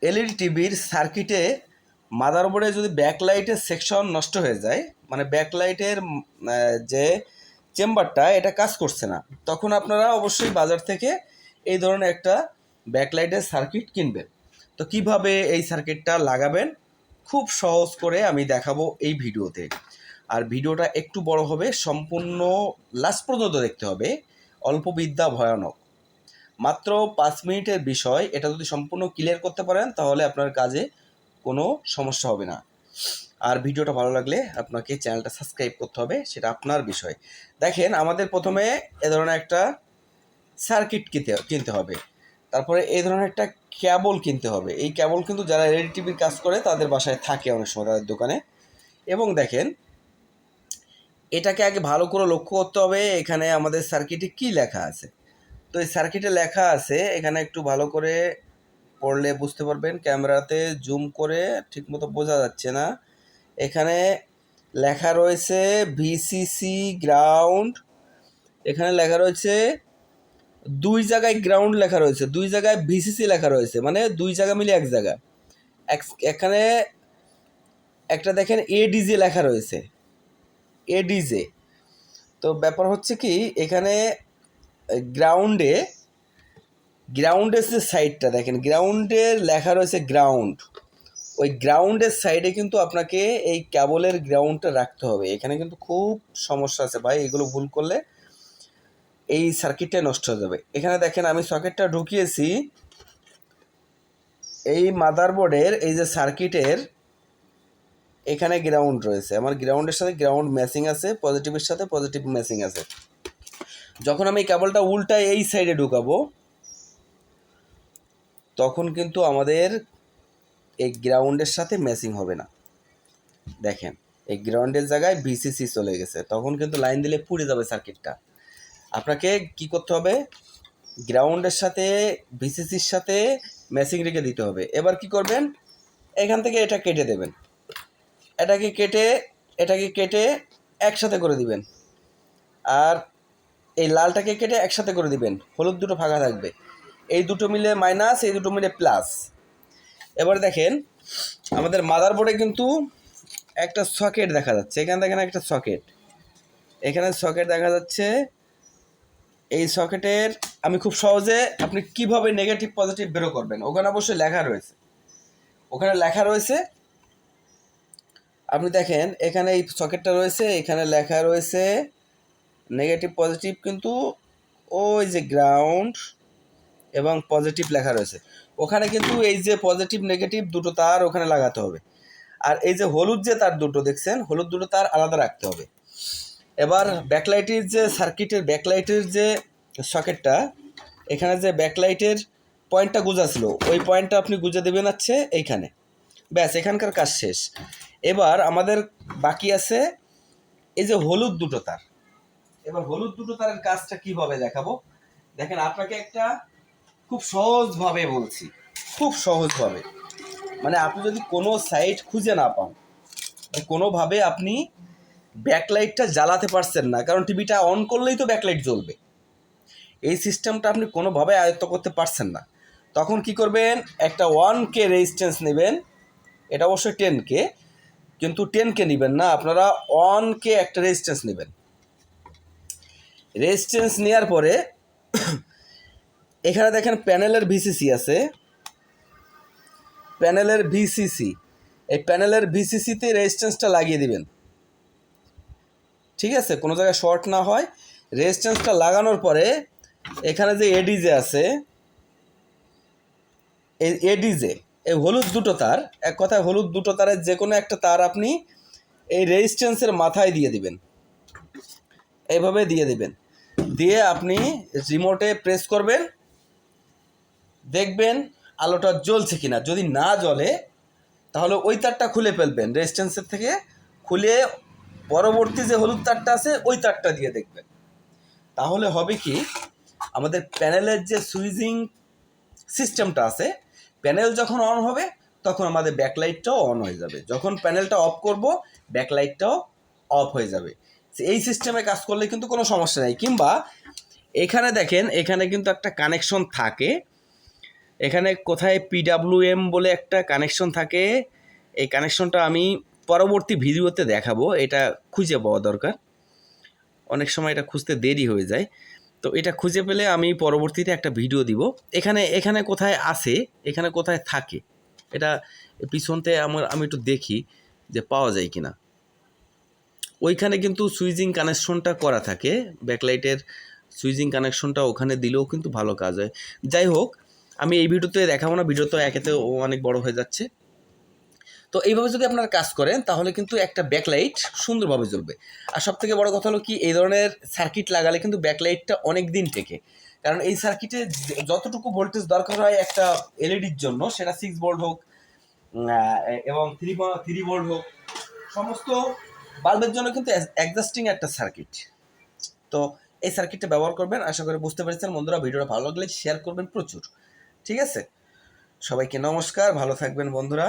LED টিভির সার্কিটে মাদারবোর্ডে যদি ব্যাকলাইটের সেকশন নষ্ট হয়ে যায়, মানে ব্যাকলাইটের যে চেম্বারটা এটা কাজ করছে না, তখন আপনারা অবশ্যই বাজার থেকে এই ধরনের একটা ব্যাকলাইটের সার্কিট কিনবেন। তো কিভাবে এই সার্কিটটা লাগাবেন খুব সহজ করে আমি দেখাবো এই ভিডিওতে। আর ভিডিওটা একটু বড় হবে, সম্পূর্ণ লাস্ট পর্যন্ত দেখতে হবে। অল্প বিদ্যা ভয়ানক, মাত্র 5 মিনিটের বিষয়। এটা যদি সম্পূর্ণ ক্লিয়ার করতে পারেন তাহলে আপনার কাজে কোনো সমস্যা হবে না। আর ভিডিওটা ভালো লাগলে আপনাকে চ্যানেলটা সাবস্ক্রাইব করতে হবে, সেটা আপনার বিষয়। দেখেন, আমাদের প্রথমে এ ধরনের একটা সার্কিট কিনতে হবে, তারপরে এই ধরনের একটা ক্যাবল কিনতে হবে। এই ক্যাবল কিন্তু যারা এলইডি টিভির কাজ করে তাদের বাসায় থাকে অনেক সময়, তাদের দোকানে। এবং দেখেন, এটাকে আগে ভালো করে লক্ষ্য করতে হবে এখানে আমাদের সার্কিটে কি লেখা আছে। তো এই সার্কিটে লেখা আছে, এখানে একটু ভালো করে পড়লে বুঝতে পারবেন। ক্যামেরাতে জুম করে ঠিকমতো বোঝা যাচ্ছে না। এখানে লেখা রয়েছে ভিসিসি গ্রাউন্ড। এখানে লেখা রয়েছে দুই জায়গায় গ্রাউন্ড লেখা রয়েছে, দুই জায়গায় ভিসিসি লেখা রয়েছে, মানে দুই জায়গা মিলে এক জায়গা। এখানে একটা দেখেন এডিজে লেখা রয়েছে, এডিজে। তো ব্যাপার হচ্ছে কি, এখানে গ্রাউন্ডে গ্রাউন্ডের যে সাইডটা দেখেন, গ্রাউন্ডের লেখা রয়েছে গ্রাউন্ড। ওই গ্রাউন্ডের সাইডে কিন্তু আপনাকে এই কেবলের গ্রাউন্ডটা রাখতে হবে। এখানে কিন্তু খুব সমস্যা আছে ভাই, এগুলো ভুল করলে এই সার্কিটটা নষ্ট হয়ে যাবে। এখানে দেখেন আমি সকেটটা ঢুকিয়েছি এই মাদারবোর্ডের, এই যে সার্কিটের এখানে গ্রাউন্ড রয়েছে, আমার গ্রাউন্ডের সাথে গ্রাউন্ড ম্যাচিং আছে, পজিটিভের সাথে পজিটিভ ম্যাচিং আছে। যখন আমি কেবলটা উল্টায় এই সাইডে ঢুকাবো তখন কিন্তু আমাদের এই গ্রাউন্ডের সাথে ম্যাচিং হবে না। দেখেন, এই গ্রাউন্ডের জায়গায় ভিসিসি চলে গেছে, তখন কিন্তু লাইন দিলে পুড়ে যাবে সার্কিটটা। আপনাকে কি করতে হবে, গ্রাউন্ডের সাথে ভিসিসির সাথে ম্যাচিং রেখে দিতে হবে। এবার কি করবেন, এখান থেকে এটা কেটে দেবেন, এটাকে কেটে একসাথে করে দিবেন। আর এই লালটাকে কেটে একসাথে করে দিবেন, হলুদ দুটো ফাঁকা থাকবে। এই দুটো মিলে মাইনাস, এই দুটো মিলে প্লাস। এবার দেখেন, আমাদের মাদারবোর্ডে কিন্তু একটা সকেট দেখা যাচ্ছে। এখানে দেখেন একটা সকেট, এখানে সকেট দেখা যাচ্ছে। এই সকেটের আমি খুব সহজে আপনি কিভাবে নেগেটিভ পজিটিভ বেরো করবেন, ওখানে অবশ্যই লেখা রয়েছে, ওখানে লেখা রয়েছে। আপনি দেখেন এখানে এই সকেটটা রয়েছে, এখানে লেখা রয়েছে নেগেটিভ পজিটিভ, কিন্তু ওই যে গ্রাউন্ড এবং পজিটিভ লেখা রয়েছে, ওখানে কিন্তু এই যে পজিটিভ নেগেটিভ দুটো তার ওখানে লাগাতে হবে। আর এই যে হলুদ যে তার দুটো দেখছেন, হলুদ দুটো তার আলাদা রাখতে হবে। এবার ব্যাকলাইটের যে সার্কিটের ব্যাকলাইটের যে সকেটটা, এখানে যে ব্যাকলাইটের পয়েন্টটা গুঁজা ছিল, ওই পয়েন্টটা আপনি গুঁজে দেবেন হচ্ছে এইখানে। ব্যাস, এখানকার কাজ শেষ। এবার আমাদের বাকি আছে এই যে হলুদ দুটো তার। এবার হলুদ দুটো তারের কাজটা কিভাবে দেখাবো, দেখেন আপনাকে একটা খুব সহজভাবে বলছি, খুব সহজভাবে। মানে আপনি যদি কোনো সাইট খুঁজে না পান, কোনোভাবে আপনি ব্যাকলাইটটা জ্বালাতে পারছেন না, কারণ টিভিটা অন করলেই তো ব্যাকলাইট জ্বলবে, এই সিস্টেমটা আপনি কোনোভাবে আয়ত্ত করতে পারছেন না, তখন কি করবেন, একটা 1K রেজিস্ট্যান্স নেবেন। এটা অবশ্যই 10K, কিন্তু 10K নেবেন না, আপনারা 1K একটা রেজিস্ট্যান্স নেবেন। রেজিস্ট্যান্স নেওয়ার পরে এখানে দেখেন প্যানেলের ভিসিসি আছে, প্যানেলের ভিসিসি, এই প্যানেলের ভিসিসিতে রেজিস্ট্যান্সটা লাগিয়ে দিবেন। ঠিক আছে, কোনো জায়গায় শর্ট না হয়। রেজিস্ট্যান্সটা লাগানোর পরে এখানে যে এডিজে আছে, এই এডিজে এই হলুদ দুটো তার, এক কথায় হলুদ দুটো তারের যে কোনো একটা তার আপনি এই রেজিস্ট্যান্সের মাথায় দিয়ে দিবেন, এইভাবে দিয়ে দিবেন। দিয়ে আপনি রিমোটে প্রেস করবেন, দেখবেন আলোটা জ্বলছে কিনা। যদি না জ্বলে তাহলে ওই তারটা খুলে ফেলবেন, রেজিস্ট্যান্সের থেকে খুলে পরবর্তী যে হলুদ তারটা আছে ওই তারটা দিয়ে দেখবেন। তাহলে হবে কি, আমাদের প্যানেলের যে সুইচিং সিস্টেমটা আছে, প্যানেল যখন অন হবে তখন আমাদের ব্যাকলাইটটাও অন হয়ে যাবে, যখন প্যানেলটা অফ করব ব্যাকলাইটটাও অফ হয়ে যাবে। এই সিস্টেমে কাজ করলে কিন্তু কোনো সমস্যা নেই। কিংবা এখানে দেখেন, এখানে কিন্তু একটা কানেকশন থাকে, এখানে কোথায় পিডাব্লিউএম বলে একটা কানেকশন থাকে, এই কানেকশনটা আমি পরবর্তী ভিডিওতে দেখাবো, এটা খুঁজে পাওয়া দরকার, অনেক সময় এটা খুঁজতে দেরি হয়ে যায়। তো এটা খুঁজে পেলে আমি পরবর্তীতে একটা ভিডিও দিব। এখানে এখানে কোথায় আছে, এখানে কোথায় থাকে, এটা পিছনতে আমি একটু দেখি যে পাওয়া যায় কিনা। ওইখানে কিন্তু সুইচিং কানেকশনটা করা থাকে, ব্যাকলাইটের সুইচিং কানেকশনটা ওখানে দিলেও কিন্তু ভালো কাজ হয়। যাই হোক, আমি এই ভিডিওতে দেখাবো না, ভিডিও তো একেতে অনেক বড় হয়ে যাচ্ছে। তো এইভাবে যদি আপনারা কাজ করেন তাহলে কিন্তু একটা ব্যাকলাইট সুন্দরভাবে জ্বলবে। আর সব থেকে বড় কথা হলো কি, এই ধরনের সার্কিট লাগালে কিন্তু ব্যাকলাইটটা অনেক দিন টেকে। কারণ এই সার্কিটে যতটুকু ভোল্টেজ দরকার হয় একটা এলইডির জন্য, সেটা 6 ভোল্ট হোক এবং 3 ভোল্ট হোক, সমস্ত বাল্বের জন্য কিন্তু অ্যাডজাস্টিং একটা সার্কিট। তো এই সার্কিটটা ব্যবহার করবেন। আশা করি বুঝতে পেরেছেন বন্ধুরা। ভিডিওটা ভালো লাগলে শেয়ার করবেন প্রচুর। ঠিক আছে, সবাইকে নমস্কার, ভালো থাকবেন বন্ধুরা।